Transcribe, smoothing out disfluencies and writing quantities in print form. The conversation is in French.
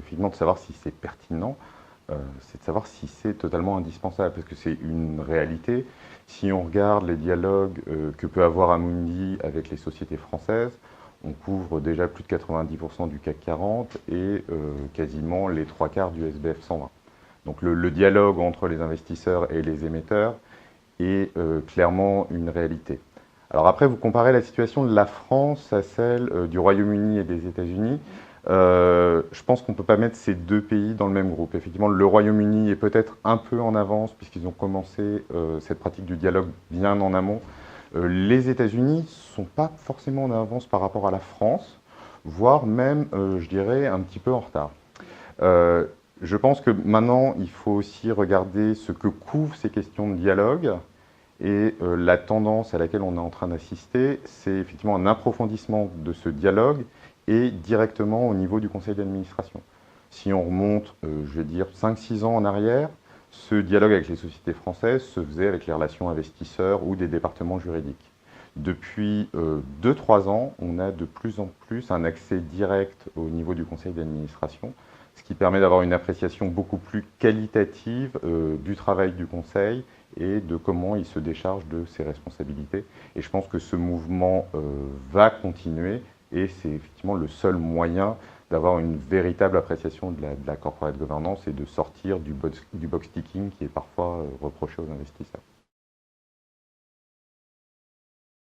effectivement de savoir si c'est pertinent, c'est de savoir si c'est totalement indispensable, parce que c'est une réalité. Si on regarde les dialogues que peut avoir Amundi avec les sociétés françaises, on couvre déjà plus de 90% du CAC 40 et quasiment les trois quarts du SBF 120. Donc le dialogue entre les investisseurs et les émetteurs est clairement une réalité. Alors après, vous comparez la situation de la France à celle du Royaume-Uni et des États-Unis. Je pense qu'on ne peut pas mettre ces deux pays dans le même groupe. Effectivement, le Royaume-Uni est peut-être un peu en avance puisqu'ils ont commencé cette pratique du dialogue bien en amont. Les États-Unis ne sont pas forcément en avance par rapport à la France, voire même, je dirais, un petit peu en retard. Je pense que maintenant, il faut aussi regarder ce que couvrent ces questions de dialogue. Et la tendance à laquelle on est en train d'assister, c'est effectivement un approfondissement de ce dialogue et directement au niveau du conseil d'administration. Si on remonte, je vais dire, 5-6 ans en arrière, ce dialogue avec les sociétés françaises se faisait avec les relations investisseurs ou des départements juridiques. Depuis 2-3 ans, on a de plus en plus un accès direct au niveau du conseil d'administration, ce qui permet d'avoir une appréciation beaucoup plus qualitative du travail du conseil et de comment il se décharge de ses responsabilités. Et je pense que ce mouvement va continuer et c'est effectivement le seul moyen d'avoir une véritable appréciation de la corporate governance et de sortir du box ticking qui est parfois reproché aux investisseurs.